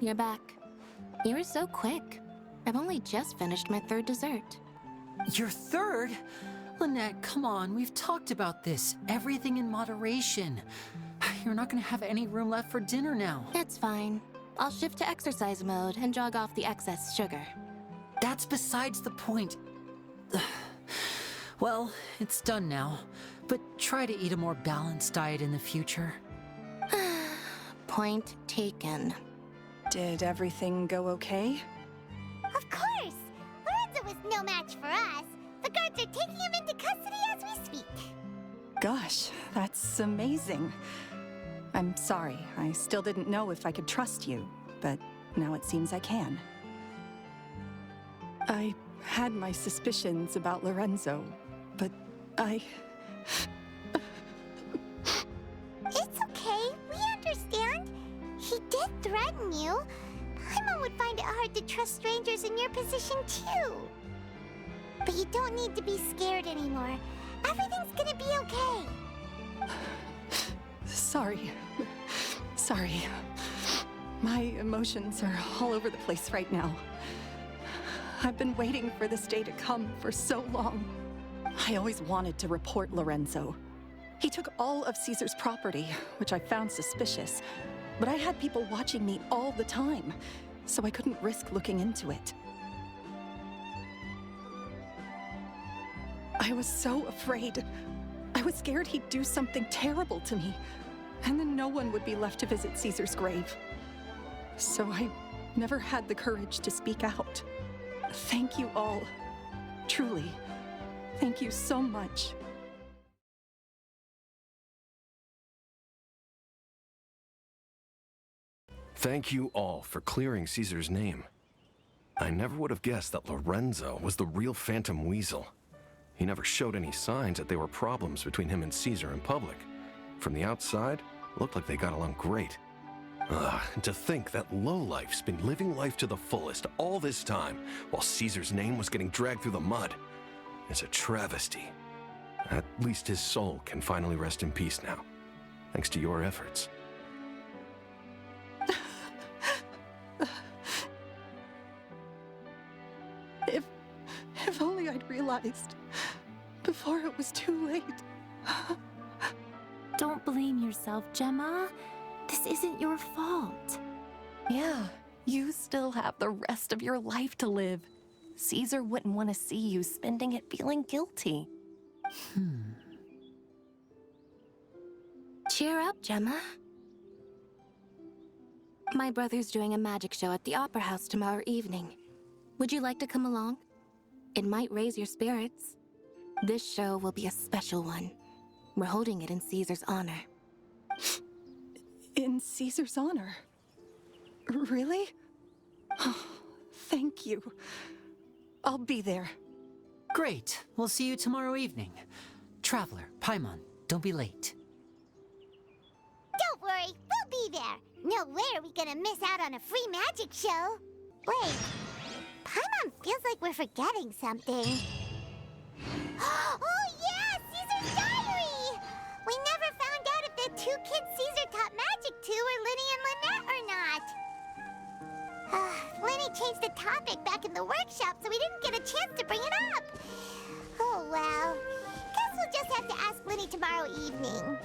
you're back. You were so quick. I've only just finished my third dessert. Your third? Lynette, come on, we've talked about this. Everything in moderation. You're not gonna have any room left for dinner now. It's fine. I'll shift to exercise mode and jog off the excess sugar. That's besides the point. Well, it's done now, but try to eat a more balanced diet in the future. Point taken. Did everything go okay? Of course! Lorenzo was no match for us. The guards are taking him into custody as we speak. Gosh, that's amazing. I'm sorry, I still didn't know if I could trust you, but now it seems I can. I had my suspicions about Lorenzo, but It's okay, we understand. He did threaten you. Paimon would find it hard to trust strangers in your position too. But you don't need to be scared anymore. Everything's gonna be okay. Sorry. Sorry. My emotions are all over the place right now. I've been waiting for this day to come for so long. I always wanted to report Lorenzo. He took all of Caesar's property, which I found suspicious, but I had people watching me all the time, so I couldn't risk looking into it. I was so afraid. I was scared he'd do something terrible to me, and then no one would be left to visit Caesar's grave. So I never had the courage to speak out. Thank you all. Truly. Thank you so much. Thank you all for clearing Caesar's name. I never would have guessed that Lorenzo was the real Phantom Weasel. He never showed any signs that there were problems between him and Caesar in public. From the outside, it looked like they got along great. To think that lowlife's been living life to the fullest all this time, while Caesar's name was getting dragged through the mud. It's a travesty. At least his soul can finally rest in peace now, thanks to your efforts. If only I'd realized before it was too late. Don't blame yourself, Gemma. This isn't your fault. Yeah, you still have the rest of your life to live. Caesar wouldn't want to see you spending it feeling guilty. Cheer up, Gemma. My brother's doing a magic show at the Opera House tomorrow evening. Would you like to come along? It might raise your spirits. This show will be a special one. We're holding it in Caesar's honor. In Caesar's honor? Really? Oh, thank you. I'll be there. Great. We'll see you tomorrow evening. Traveler, Paimon, don't be late. Don't worry, we'll be there. No way are we gonna miss out on a free magic show. Wait, Paimon feels like we're forgetting something. Oh yeah, Caesar's diary! We never found out if the two kids Caesar taught magic to were Linny and Lynette or not. Linny changed the topic back in the workshop, so we didn't get a chance to bring it up. Oh well, guess we'll just have to ask Linny tomorrow evening.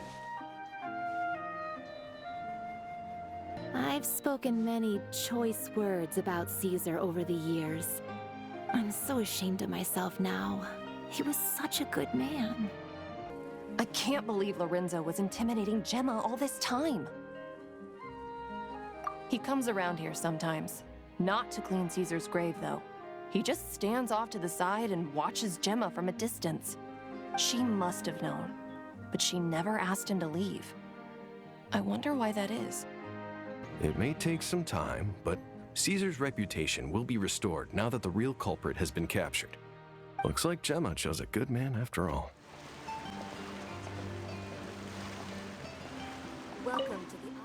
I've spoken many choice words about Caesar over the years. I'm so ashamed of myself now. He was such a good man. I can't believe Lorenzo was intimidating Gemma all this time. He comes around here sometimes. Not to clean Caesar's grave, though. He just stands off to the side and watches Gemma from a distance. She must have known, but she never asked him to leave. I wonder why that is. It may take some time, but Caesar's reputation will be restored now that the real culprit has been captured. Looks like Gemma chose a good man after all. Welcome to the Opera.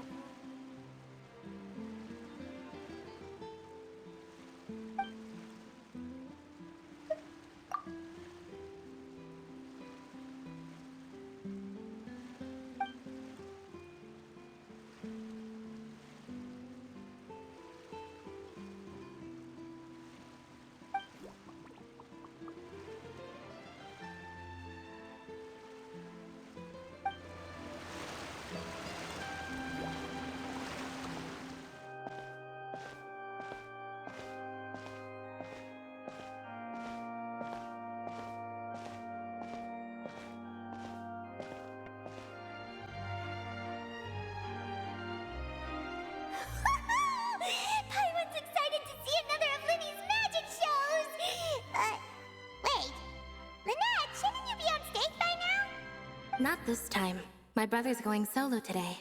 not this time. My brother's going solo today.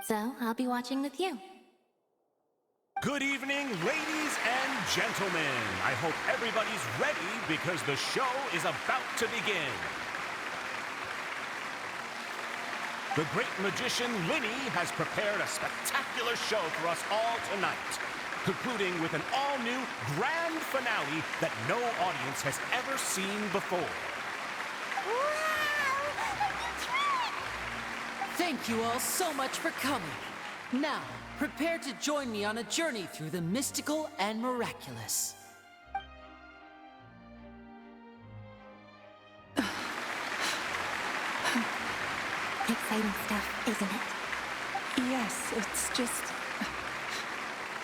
So, I'll be watching with you. Good evening, ladies and gentlemen. I hope everybody's ready because the show is about to begin. The great magician Linny has prepared a spectacular show for us all tonight, concluding with an all-new grand finale that no audience has ever seen before. Wow! Thank you all so much for coming. Now, prepare to join me on a journey through the mystical and miraculous. Exciting stuff, isn't it? Yes, it's just...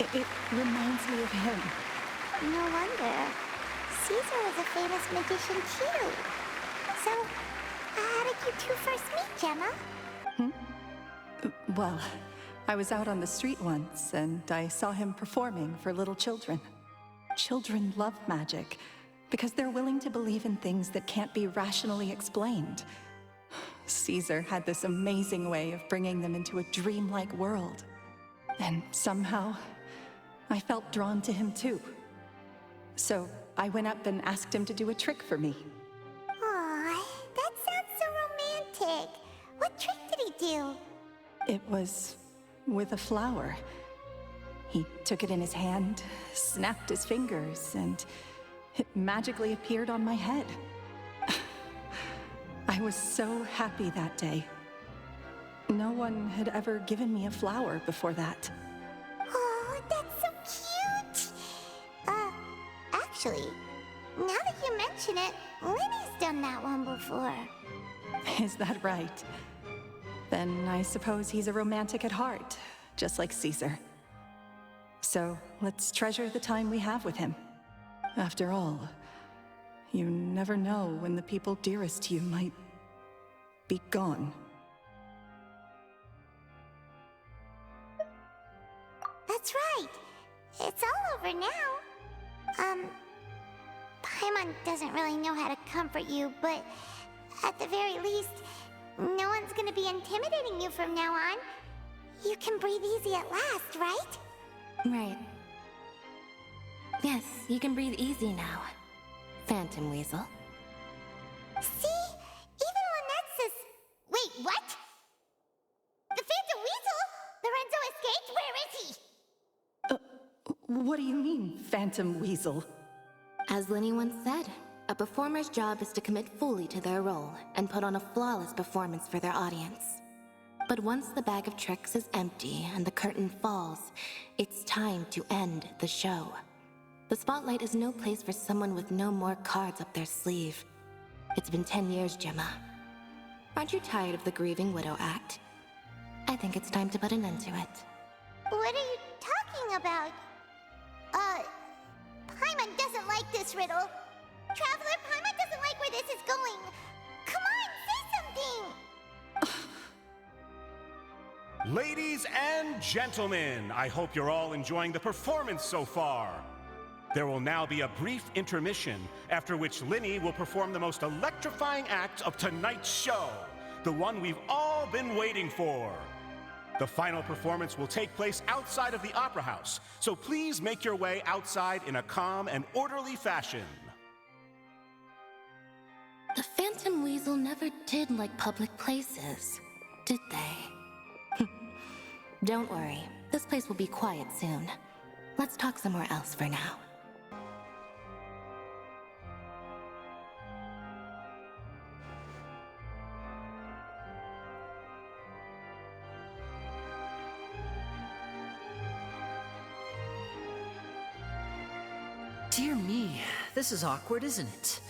It reminds me of him. No wonder. Caesar was a famous magician too. So, how did you two first meet, Gemma? Well, I was out on the street once, and I saw him performing for little children. Children love magic, because they're willing to believe in things that can't be rationally explained. Caesar had this amazing way of bringing them into a dreamlike world. And somehow, I felt drawn to him too. So I went up and asked him to do a trick for me. Aw, that sounds so romantic. What trick did he do? It was with a flower. He took it in his hand, snapped his fingers, and it magically appeared on my head. I was so happy that day. No one had ever given me a flower before that. Oh, that's so cute! Actually, now that you mention it, Linny's done that one before. Is that right? Then I suppose he's a romantic at heart, just like Caesar. So let's treasure the time we have with him. After all, you never know when the people dearest to you might be gone. That's right. It's all over now. Paimon doesn't really know how to comfort you, but at the very least, no one's gonna be intimidating you from now on. You can breathe easy at last, right? Right. Yes, you can breathe easy now, Phantom Weasel. See? Even Lynette says... Wait, what? The Phantom Weasel? Lorenzo escaped? Where is he? What do you mean, Phantom Weasel? As Linny once said, a performer's job is to commit fully to their role and put on a flawless performance for their audience. But once the bag of tricks is empty and the curtain falls, it's time to end the show. The spotlight is no place for someone with no more cards up their sleeve. It's been 10 years, Gemma. Aren't you tired of the grieving widow act? I think it's time to put an end to it. What are you talking about? Paimon doesn't like this riddle. Traveler, Paimon doesn't like where this is going. Come on, say something! Ladies and gentlemen, I hope you're all enjoying the performance so far. There will now be a brief intermission, after which Linny will perform the most electrifying act of tonight's show, the one we've all been waiting for. The final performance will take place outside of the Opera House, so please make your way outside in a calm and orderly fashion. The Phantom Weasel never did like public places, did they? Don't worry, this place will be quiet soon. Let's talk somewhere else for now. Dear me, this is awkward, isn't it?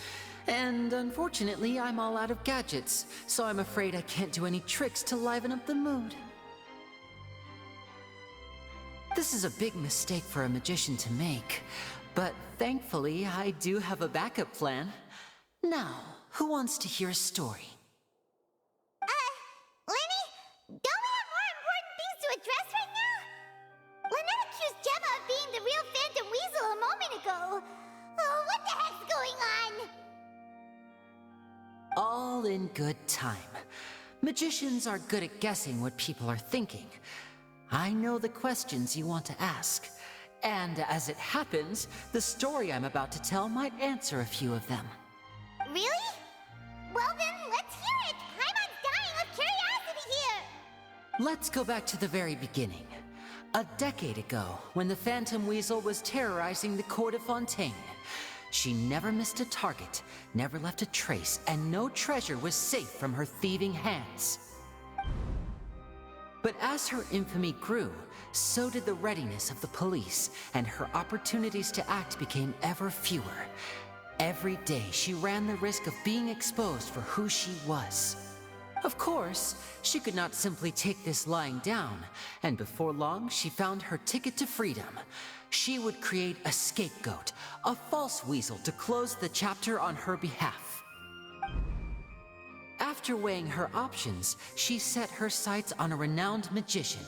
And unfortunately, I'm all out of gadgets, so I'm afraid I can't do any tricks to liven up the mood. This is a big mistake for a magician to make, but thankfully, I do have a backup plan. Now, who wants to hear a story? Linny? Don't we have more important things to address right now? Lynette accused Gemma of being the real Phantom Weasel a moment ago. Oh, what the heck's going on? All in good time. Magicians are good at guessing what people are thinking. I know the questions you want to ask. And as it happens, the story I'm about to tell might answer a few of them. Really? Well then, let's hear it! Paimon's dying of curiosity here! Let's go back to the very beginning. A decade ago, when the Phantom Weasel was terrorizing the court of Fontaine. She never missed a target, never left a trace, and no treasure was safe from her thieving hands. But as her infamy grew, so did the readiness of the police, and her opportunities to act became ever fewer. Every day she ran the risk of being exposed for who she was. Of course, she could not simply take this lying down, and before long she found her ticket to freedom. She would create a scapegoat, a false weasel to close the chapter on her behalf. After weighing her options, she set her sights on a renowned magician,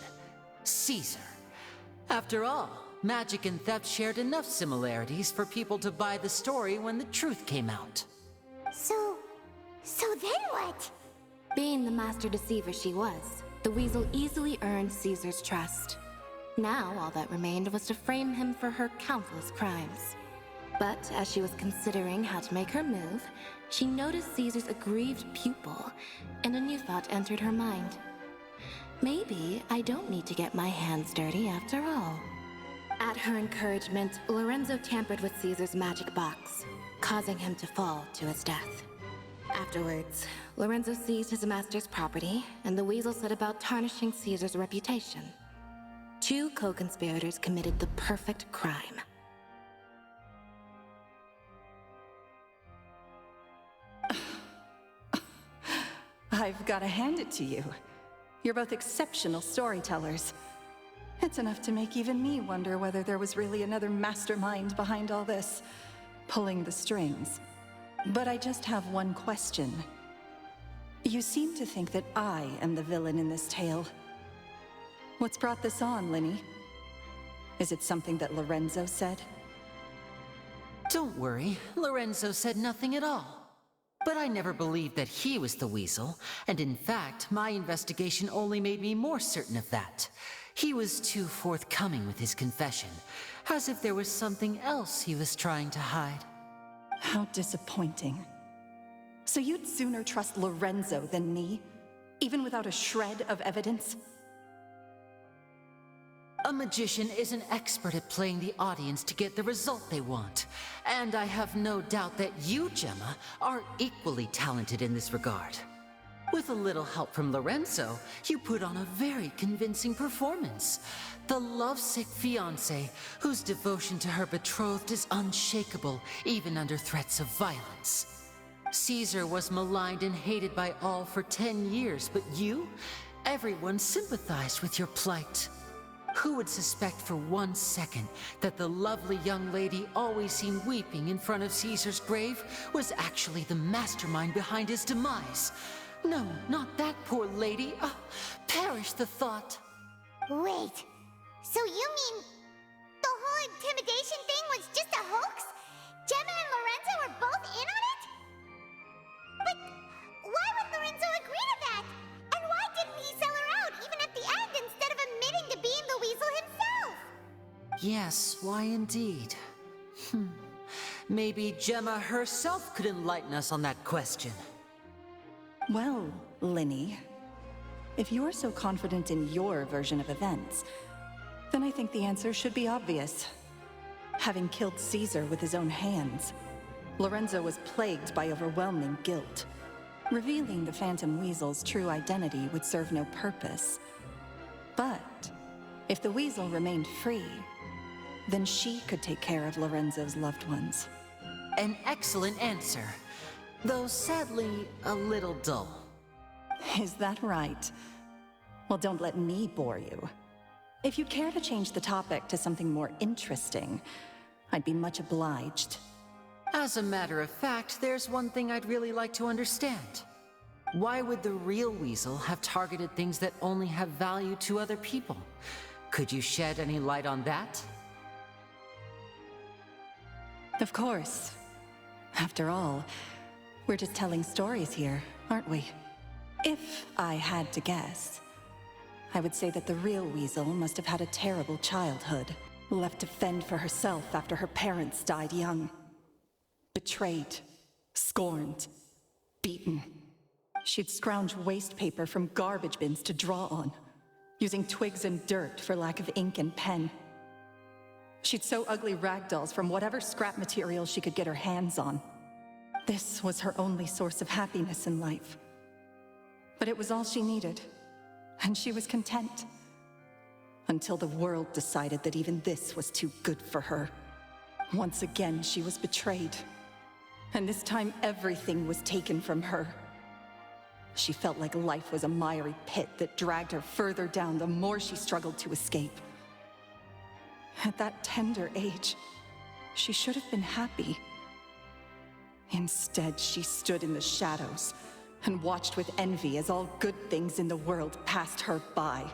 Caesar. After all, magic and theft shared enough similarities for people to buy the story when the truth came out. So then what? Being the master deceiver she was, the weasel easily earned Caesar's trust. Now, all that remained was to frame him for her countless crimes. But as she was considering how to make her move, she noticed Caesar's aggrieved pupil, and a new thought entered her mind. Maybe I don't need to get my hands dirty after all. At her encouragement, Lorenzo tampered with Caesar's magic box, causing him to fall to his death. Afterwards, Lorenzo seized his master's property, and the weasel set about tarnishing Caesar's reputation. Two co-conspirators committed the perfect crime. I've got to hand it to you. You're both exceptional storytellers. It's enough to make even me wonder whether there was really another mastermind behind all this, pulling the strings. But I just have one question. You seem to think that I am the villain in this tale. What's brought this on, Linny? Is it something that Lorenzo said? Don't worry, Lorenzo said nothing at all. But I never believed that he was the weasel, and in fact, my investigation only made me more certain of that. He was too forthcoming with his confession, as if there was something else he was trying to hide. How disappointing. So you'd sooner trust Lorenzo than me, even without a shred of evidence? A magician is an expert at playing the audience to get the result they want. And I have no doubt that you, Gemma, are equally talented in this regard. With a little help from Lorenzo, you put on a very convincing performance. The lovesick fiancé, whose devotion to her betrothed is unshakable, even under threats of violence. Caesar was maligned and hated by all for 10 years, but you? Everyone sympathized with your plight. Who would suspect for 1 second that the lovely young lady always seen weeping in front of Caesar's grave was actually the mastermind behind his demise? No, not that poor lady. Oh, perish the thought. Wait, so you mean the whole intimidation thing was just a hoax? Gemma and Lorenzo were both in on it? But why would Lorenzo agree to that? And why didn't he sell her out even at the end instead of admitting to being the weasel himself? Yes, why indeed? Maybe Gemma herself could enlighten us on that question. Well, Linny, if you're so confident in your version of events, then I think the answer should be obvious. Having killed Caesar with his own hands, Lorenzo was plagued by overwhelming guilt. Revealing the Phantom Weasel's true identity would serve no purpose. But if the Weasel remained free, then she could take care of Lorenzo's loved ones. An excellent answer, though sadly a little dull. Is that right? Well, don't let me bore you. If you'd care to change the topic to something more interesting, I'd be much obliged. As a matter of fact, there's one thing I'd really like to understand. Why would the real weasel have targeted things that only have value to other people? Could you shed any light on that? Of course. After all, we're just telling stories here, aren't we? If I had to guess, I would say that the real Weasel must have had a terrible childhood, left to fend for herself after her parents died young. Betrayed, scorned, beaten. She'd scrounge waste paper from garbage bins to draw on, using twigs and dirt for lack of ink and pen. She'd sew ugly rag dolls from whatever scrap material she could get her hands on. This was her only source of happiness in life. But it was all she needed, and she was content. Until the world decided that even this was too good for her. Once again, she was betrayed. And this time, everything was taken from her. She felt like life was a miry pit that dragged her further down the more she struggled to escape. At that tender age, she should have been happy. Instead, she stood in the shadows and watched with envy as all good things in the world passed her by.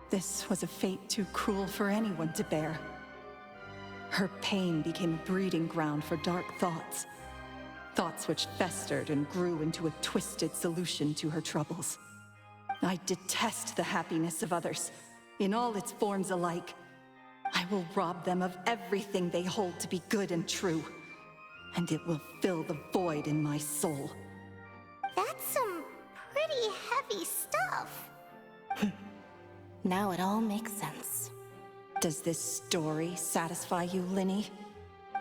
This was a fate too cruel for anyone to bear. Her pain became a breeding ground for dark thoughts. Thoughts which festered and grew into a twisted solution to her troubles. I detest the happiness of others, in all its forms alike. I will rob them of everything they hold to be good and true, and it will fill the void in my soul. That's some pretty heavy stuff. Now it all makes sense. Does this story satisfy you, Linny?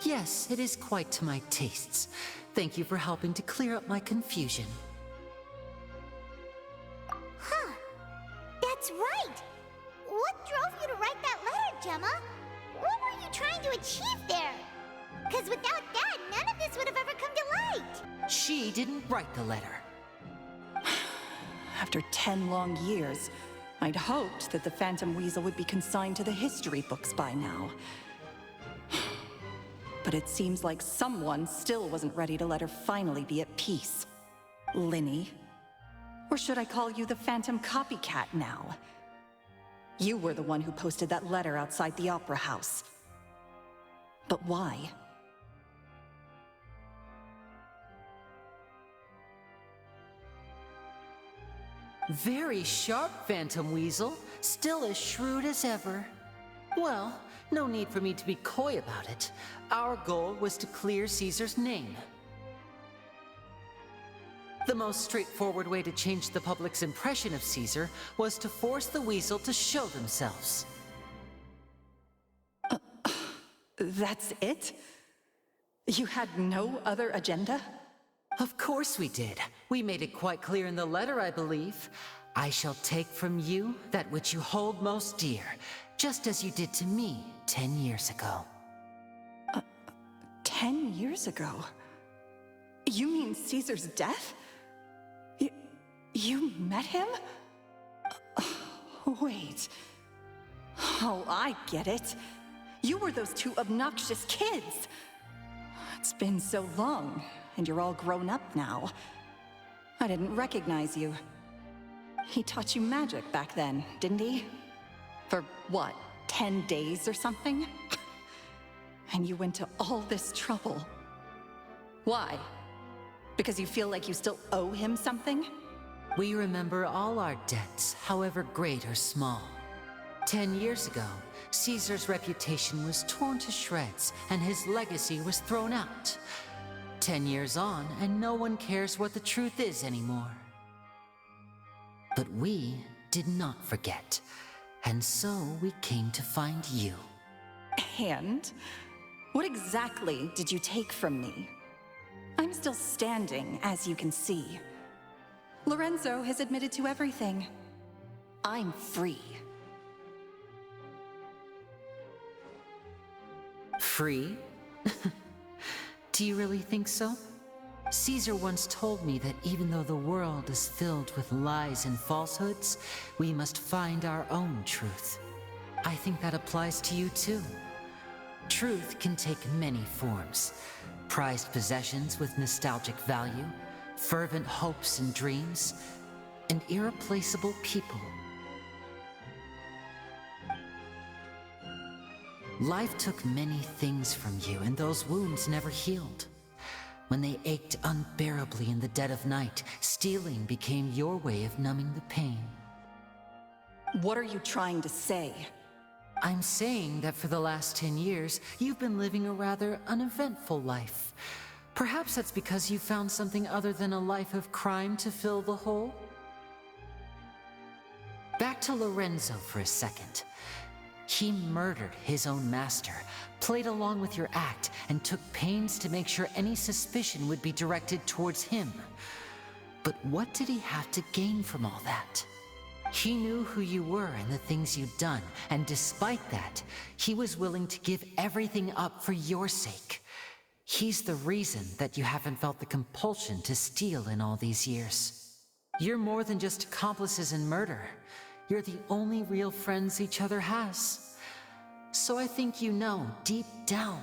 Yes, it is quite to my tastes. Thank you for helping to clear up my confusion. Huh. That's right. What drove you to write that letter, Gemma? What were you trying to achieve there? Because without that, none of this would have ever come to light. She didn't write the letter. After 10 long years, I'd hoped that the Phantom Weasel would be consigned to the history books by now. But it seems like someone still wasn't ready to let her finally be at peace. Linny. Or should I call you the Phantom Copycat now? You were the one who posted that letter outside the Opera House. But why? Very sharp, Phantom Weasel. Still as shrewd as ever. Well, no need for me to be coy about it. Our goal was to clear Caesar's name. The most straightforward way to change the public's impression of Caesar was to force the Weasel to show themselves. That's it? You had no other agenda? Of course we did. We made it quite clear in the letter, I believe. I shall take from you that which you hold most dear, just as you did to me 10 years ago. 10 years ago? You mean Caesar's death? You met him? Wait. Oh, I get it. You were those two obnoxious kids. It's been so long, and you're all grown up now. I didn't recognize you. He taught you magic back then, didn't he? For what, 10 days or something? And you went to all this trouble. Why? Because you feel like you still owe him something? We remember all our debts, however great or small. 10 years ago, Caesar's reputation was torn to shreds, and his legacy was thrown out. 10 years on, and no one cares what the truth is anymore. But we did not forget, and so we came to find you. And? What exactly did you take from me? I'm still standing, as you can see. Lorenzo has admitted to everything. I'm free. Free? Do you really think so? Caesar once told me that even though the world is filled with lies and falsehoods, we must find our own truth. I think that applies to you too. Truth can take many forms. Prized possessions with nostalgic value, fervent hopes and dreams, and irreplaceable people. Life took many things from you, and those wounds never healed. When they ached unbearably in the dead of night, stealing became your way of numbing the pain. What are you trying to say? I'm saying that for the last 10 years, you've been living a rather uneventful life. Perhaps that's because you found something other than a life of crime to fill the hole? Back to Lorenzo for a second. He murdered his own master, played along with your act, and took pains to make sure any suspicion would be directed towards him. But what did he have to gain from all that? He knew who you were and the things you'd done, and despite that, he was willing to give everything up for your sake. He's the reason that you haven't felt the compulsion to steal in all these years. You're more than just accomplices in murder. You're the only real friends each other has. So I think you know, deep down,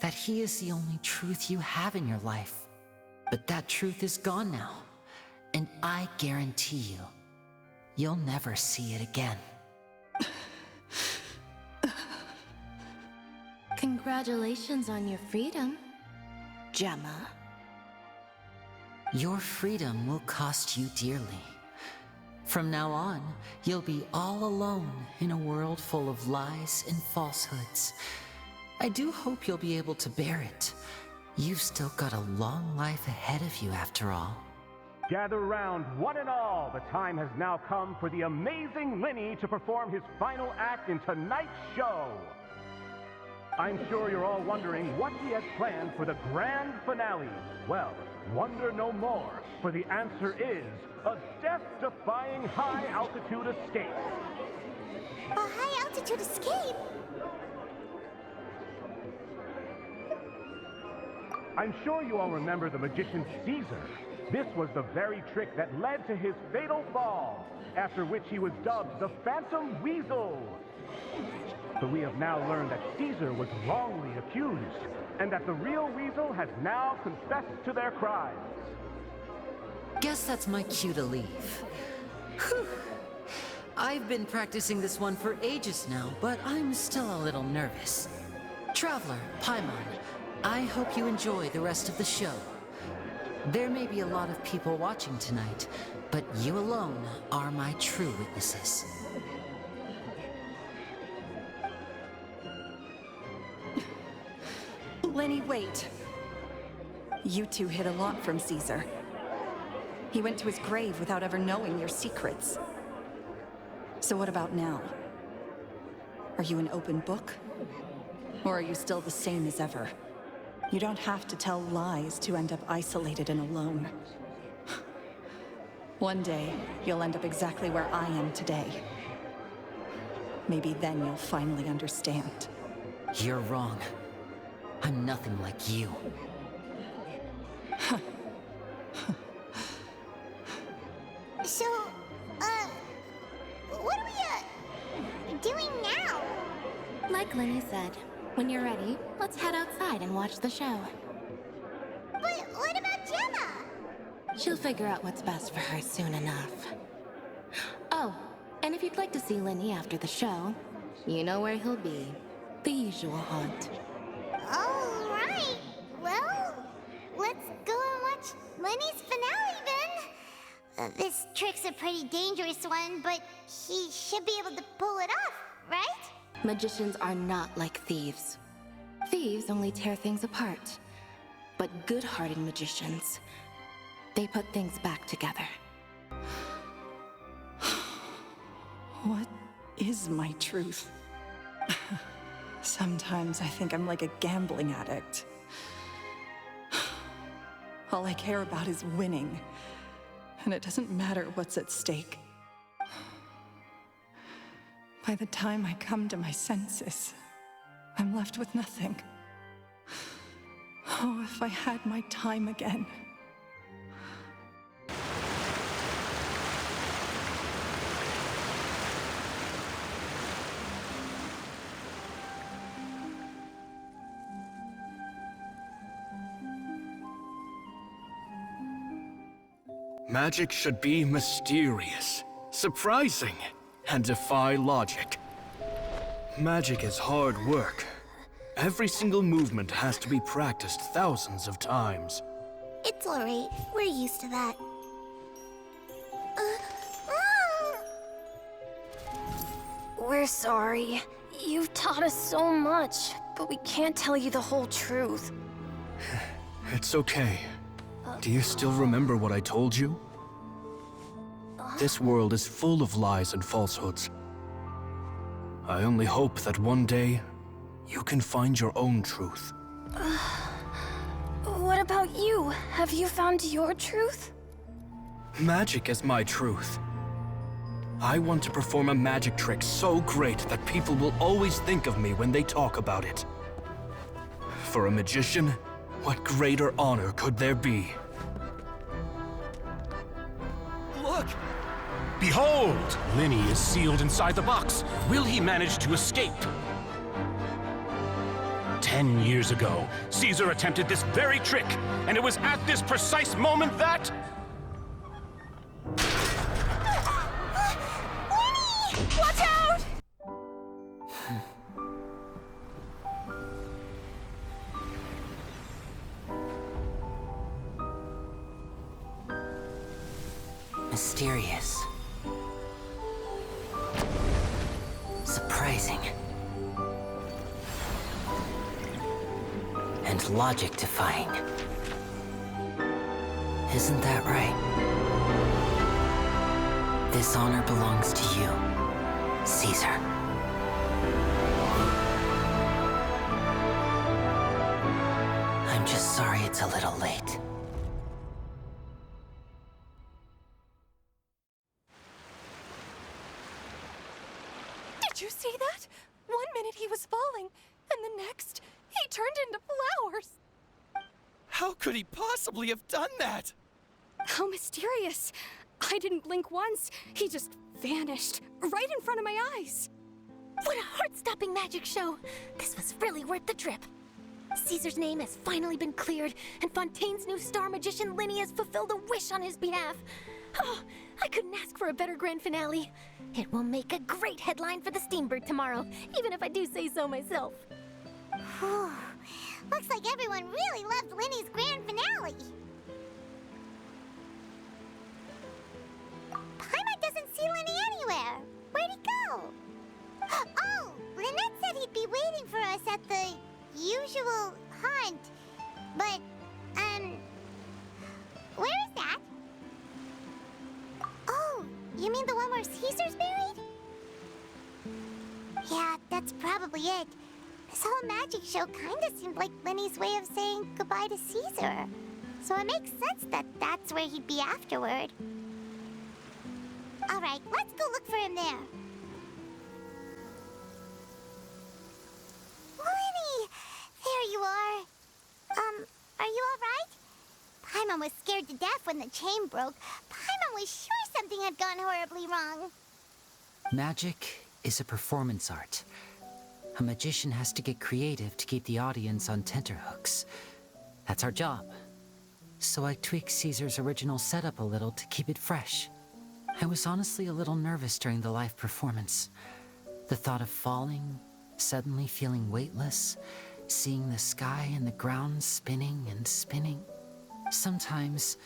that he is the only truth you have in your life. But that truth is gone now, and I guarantee you, you'll never see it again. Congratulations on your freedom, Gemma. Your freedom will cost you dearly. From now on, you'll be all alone in a world full of lies and falsehoods. I do hope you'll be able to bear it. You've still got a long life ahead of you after all. Gather round, one and all. The time has now come for the amazing Lenny to perform his final act in tonight's show. I'm sure you're all wondering what he has planned for the grand finale. Well, wonder no more, for the answer is a death-defying high-altitude escape. A high-altitude escape? I'm sure you all remember the magician Caesar. This was the very trick that led to his fatal fall, after which he was dubbed the Phantom Weasel. But we have now learned that Caesar was wrongly accused, and that the real Weasel has now confessed to their crimes. Guess that's my cue to leave. Whew. I've been practicing this one for ages now, but I'm still a little nervous. Traveler, Paimon, I hope you enjoy the rest of the show. There may be a lot of people watching tonight, but you alone are my true witnesses. Lenny, wait. You two hid a lot from Caesar. He went to his grave without ever knowing your secrets. So what about now? Are you an open book? Or are you still the same as ever? You don't have to tell lies to end up isolated and alone. One day, you'll end up exactly where I am today. Maybe then you'll finally understand. You're wrong. I'm nothing like you. So, what are we, doing now? Like Lenny said, when you're ready, let's head outside and watch the show. But what about Gemma? She'll figure out what's best for her soon enough. Oh, and if you'd like to see Lenny after the show, you know where he'll be. The usual haunt. All right. Well, let's go and watch Lenny's finale then. This trick's a pretty dangerous one, but he should be able to pull it off, right? Magicians are not like thieves. Thieves only tear things apart. But good-hearted magicians, they put things back together. What is my truth? Sometimes I think I'm like a gambling addict. All I care about is winning, and it doesn't matter what's at stake. By the time I come to my senses, I'm left with nothing. Oh, if I had my time again. Magic should be mysterious, surprising, and defy logic. Magic is hard work. Every single movement has to be practiced thousands of times. It's alright. We're used to that. We're sorry. You've taught us so much, but we can't tell you the whole truth. It's okay. Do you still remember what I told you? This world is full of lies and falsehoods. I only hope that one day, you can find your own truth. What about you? Have you found your truth? Magic is my truth. I want to perform a magic trick so great that people will always think of me when they talk about it. For a magician, what greater honor could there be? Look! Behold! Linny is sealed inside the box. Will he manage to escape? 10 years ago, Caesar attempted this very trick, and it was at this precise moment that... Watch out! Mysterious. Surprising. And logic-defying. Isn't that right? This honor belongs to you, Caesar. I'm just sorry it's a little late. Did you see that? 1 minute he was falling, and the next, he turned into flowers. How could he possibly have done that? How mysterious. I didn't blink once. He just vanished right in front of my eyes. What a heart-stopping magic show! This was really worth the trip. Caesar's name has finally been cleared, and Fontaine's new star magician Linny has fulfilled a wish on his behalf. Oh, I couldn't ask for a better grand finale. It will make a great headline for the Steambird tomorrow, even if I do say so myself. Whew. Looks like everyone really loved Linny's grand finale. Paimon doesn't see Linny anywhere. Where'd he go? Oh, Lynette said he'd be waiting for us at the usual hunt. But, where is that? Oh, you mean the one where Caesar's buried? Yeah, that's probably it. This whole magic show kinda seemed like Linny's way of saying goodbye to Caesar. So it makes sense that that's where he'd be afterward. Alright, let's go look for him there. Linny! There you are. Are you alright? Paimon was scared to death when the chain broke. Paimon was sure something had gone horribly wrong. Magic is a performance art. A magician has to get creative to keep the audience on tenterhooks. That's our job. So I tweaked Caesar's original setup a little to keep it fresh. I was honestly a little nervous during the live performance. The thought of falling, suddenly feeling weightless, seeing the sky and the ground spinning and spinning. Sometimes,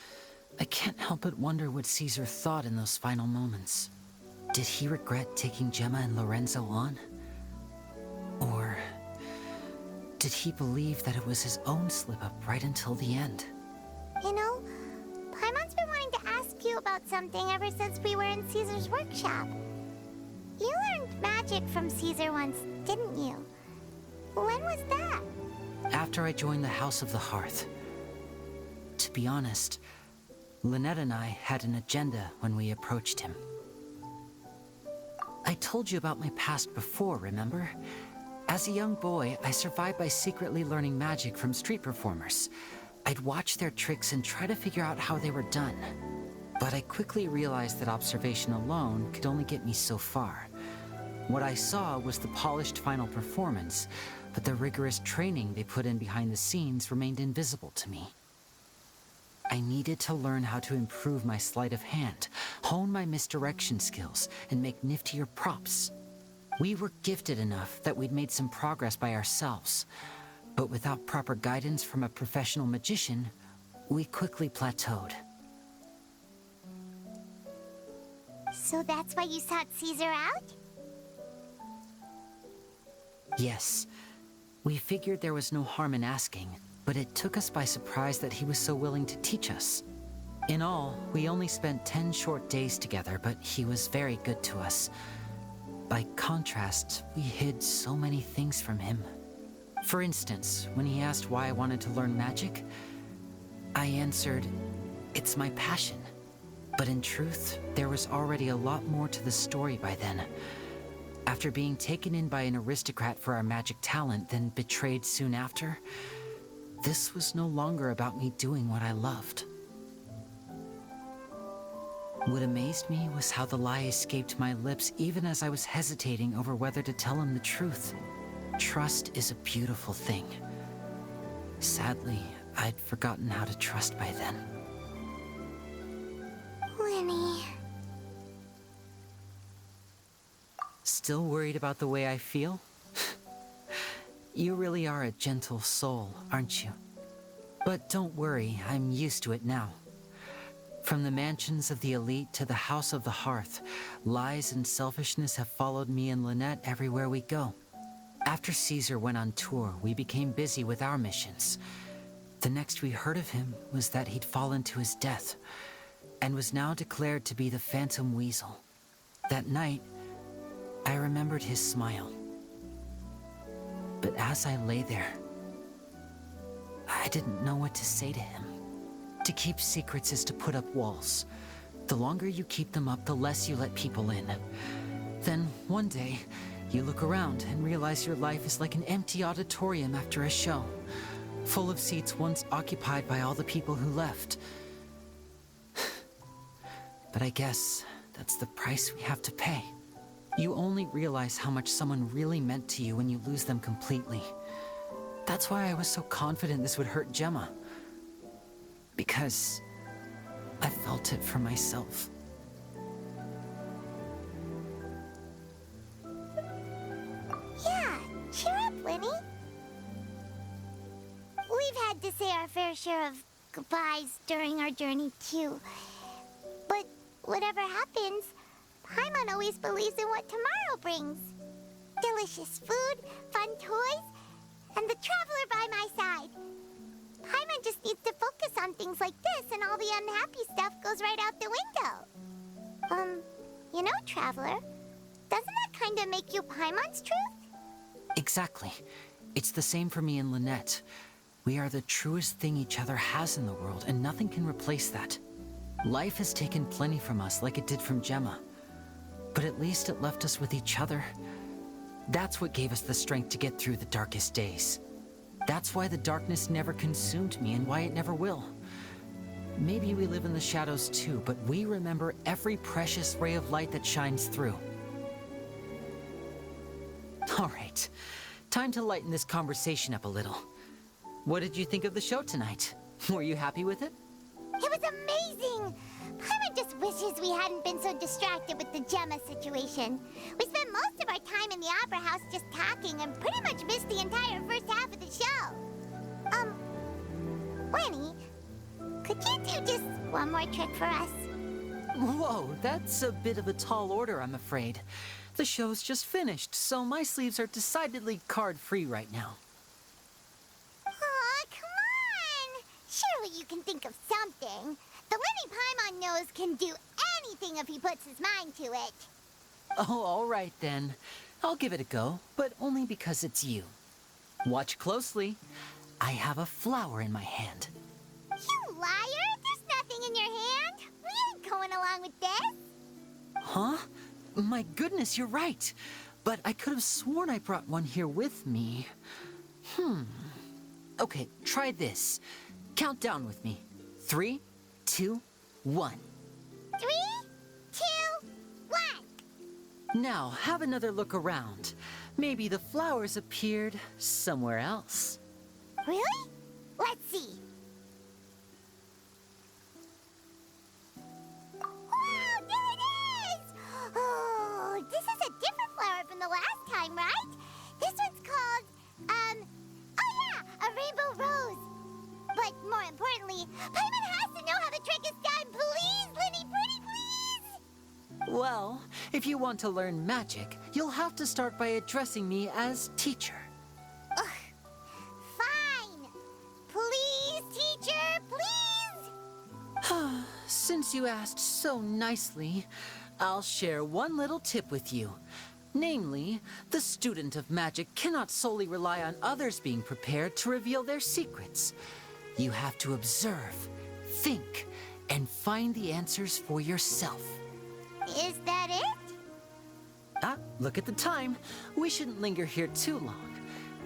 I can't help but wonder what Caesar thought in those final moments. Did he regret taking Gemma and Lorenzo on? Or did he believe that it was his own slip-up right until the end? You know, Paimon's been wanting to ask you about something ever since we were in Caesar's workshop. You learned magic from Caesar once, didn't you? When was that? After I joined the House of the Hearth. To be honest, Lynette and I had an agenda when we approached him. I told you about my past before, remember? As a young boy, I survived by secretly learning magic from street performers. I'd watch their tricks and try to figure out how they were done. But I quickly realized that observation alone could only get me so far. What I saw was the polished final performance, but the rigorous training they put in behind the scenes remained invisible to me. I needed to learn how to improve my sleight of hand, hone my misdirection skills, and make niftier props. We were gifted enough that we'd made some progress by ourselves, but without proper guidance from a professional magician, we quickly plateaued. So that's why you sought Caesar out? Yes. We figured there was no harm in asking, but it took us by surprise that he was so willing to teach us. In all, we only spent 10 short days together, but he was very good to us. By contrast, we hid so many things from him. For instance, when he asked why I wanted to learn magic, I answered, "It's my passion." But in truth, there was already a lot more to the story by then. After being taken in by an aristocrat for our magic talent, then betrayed soon after, this was no longer about me doing what I loved. What amazed me was how the lie escaped my lips even as I was hesitating over whether to tell him the truth. Trust is a beautiful thing. Sadly, I'd forgotten how to trust by then. Lenny. Still worried about the way I feel? You really are a gentle soul, aren't you? But don't worry, I'm used to it now. From the mansions of the elite to the house of the hearth, lies and selfishness have followed me and Lynette everywhere we go. After Caesar went on tour, we became busy with our missions. The next we heard of him was that he'd fallen to his death, and was now declared to be the Phantom Weasel. That night, I remembered his smile. But as I lay there, I didn't know what to say to him. To keep secrets is to put up walls. The longer you keep them up, the less you let people in. Then, one day, you look around and realize your life is like an empty auditorium after a show, full of seats once occupied by all the people who left. But I guess that's the price we have to pay. You only realize how much someone really meant to you when you lose them completely. That's why I was so confident this would hurt Gemma. Because I felt it for myself. Yeah, cheer up, Lenny. We've had to say our fair share of goodbyes during our journey, too. But whatever happens, Paimon always believes in what tomorrow brings. Delicious food, fun toys, and the traveler by my side. Paimon just needs to focus on things like this, and all the unhappy stuff goes right out the window. You know, Traveler, doesn't that kind of make you Paimon's truth? Exactly. It's the same for me and Lynette. We are the truest thing each other has in the world, and nothing can replace that. Life has taken plenty from us, like it did from Gemma. But at least it left us with each other. That's what gave us the strength to get through the darkest days. That's why the darkness never consumed me and why it never will. Maybe we live in the shadows too, but we remember every precious ray of light that shines through. All right, time to lighten this conversation up a little. What did you think of the show tonight? Were you happy with it? It was amazing! Paimon just wishes we hadn't been so distracted with the Gemma situation. We spent most of our time in the Opera House just talking and pretty much missed the entire first half of the show. Lenny, could you do just one more trick for us? Whoa, that's a bit of a tall order, I'm afraid. The show's just finished, so my sleeves are decidedly card-free right now. Aw, come on! Surely you can think of something. The Lenny Paimon knows can do anything if he puts his mind to it. Oh, all right then. I'll give it a go, but only because it's you. Watch closely. I have a flower in my hand. You liar! There's nothing in your hand. We ain't going along with this. Huh? My goodness, you're right. But I could have sworn I brought one here with me. Okay, try this. Count down with me. 3, 2, 1. 3, 2, 1. Now, have another look around. Maybe the flowers appeared somewhere else. Really? Let's see. Wow, there it is! Oh, this is a different flower from the last time, right? This one's called, oh yeah, a rainbow rose. But but more importantly, Paimon has to know how the trick is done. Please, Linny, pretty please! Well, if you want to learn magic, you'll have to start by addressing me as teacher. Ugh. Fine. Please, teacher, please! Since you asked so nicely, I'll share one little tip with you. Namely, the student of magic cannot solely rely on others being prepared to reveal their secrets. You have to observe, think, and find the answers for yourself. Is that it? Look at the time. We shouldn't linger here too long.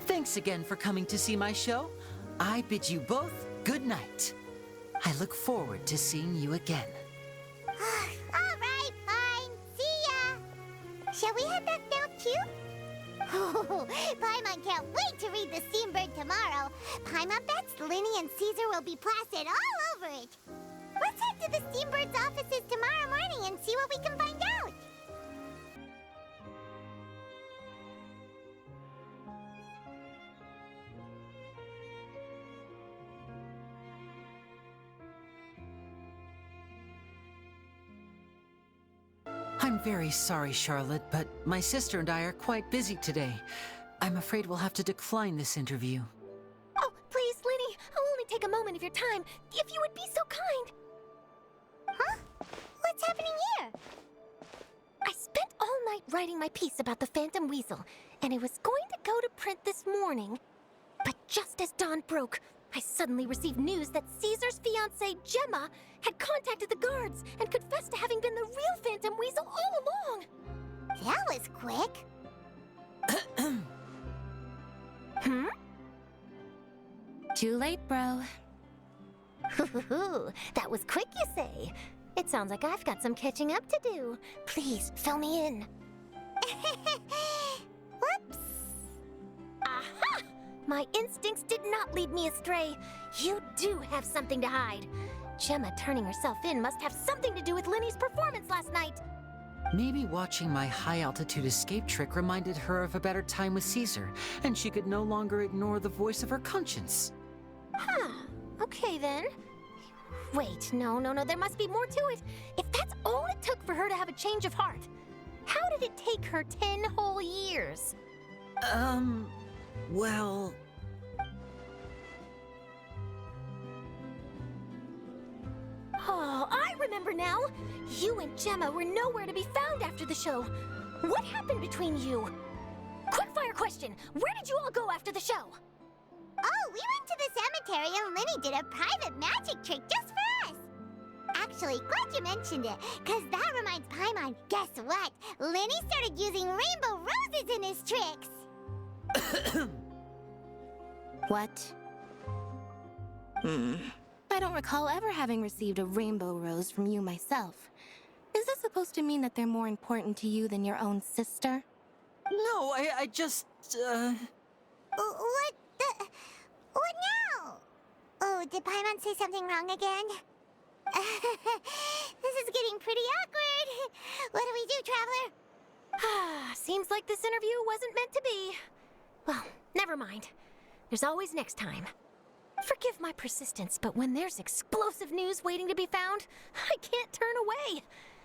Thanks again for coming to see my show. I bid you both good night. I look forward to seeing you again. All right, fine. See ya. Shall we head back now, too? Paimon can't wait to read the Steambird tomorrow. Paimon bets Linny and Caesar will be plastered all over it. Let's head to the Steambird's offices tomorrow morning and see what we can find out. I'm very sorry, Charlotte, but my sister and I are quite busy today. I'm afraid we'll have to decline this interview. Oh, please, Linny, I'll only take a moment of your time, if you would be so kind. Huh? What's happening here? I spent all night writing my piece about the Phantom Weasel, and it was going to go to print this morning. But just as dawn broke, I suddenly received news that Caesar's fiancée, Gemma, had contacted the guards and confessed to having been the real Phantom Weasel all along. That was quick. Hmm? Too late, bro. That was quick, you say? It sounds like I've got some catching up to do. Please, fill me in. Whoops. Aha! My instincts did not lead me astray. You do have something to hide. Gemma turning herself in must have something to do with Linny's performance last night. Maybe watching my high-altitude escape trick reminded her of a better time with Caesar, and she could no longer ignore the voice of her conscience. Huh. Okay, then. Wait, no, there must be more to it. If that's all it took for her to have a change of heart, how did it take her 10 whole years? Well... Oh, I remember now. You and Gemma were nowhere to be found after the show. What happened between you? Quickfire question. Where did you all go after the show? Oh, we went to the cemetery and Linny did a private magic trick just for us. Actually, glad you mentioned it, because that reminds Paimon. Guess what? Linny started using rainbow roses in his tricks. What? I don't recall ever having received a rainbow rose from you myself. Is this supposed to mean that they're more important to you than your own sister? No, I just, What now? Oh, did Paimon say something wrong again? This is getting pretty awkward. What do we do, Traveler? Seems like this interview wasn't meant to be. Well, never mind. There's always next time. Forgive my persistence, but when there's explosive news waiting to be found, I can't turn away.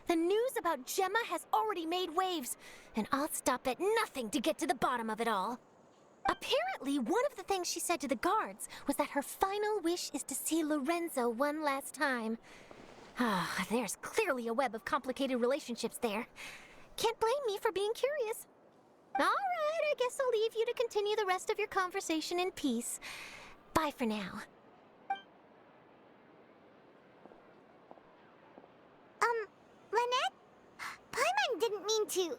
The news about Gemma has already made waves, and I'll stop at nothing to get to the bottom of it all. Apparently, one of the things she said to the guards was that her final wish is to see Lorenzo one last time. There's clearly a web of complicated relationships there. Can't blame me for being curious. All right, I guess I'll leave you to continue the rest of your conversation in peace. Bye for now. Lynette? Paimon didn't mean to...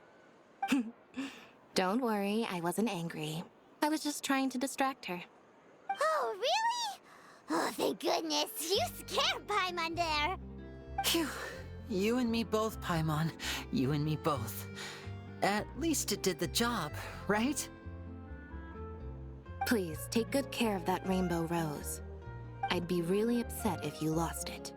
Don't worry, I wasn't angry. I was just trying to distract her. Oh, really? Oh, thank goodness. You scared Paimon there. Phew. You and me both, Paimon. You and me both. At least it did the job, right? Please, take good care of that rainbow rose. I'd be really upset if you lost it.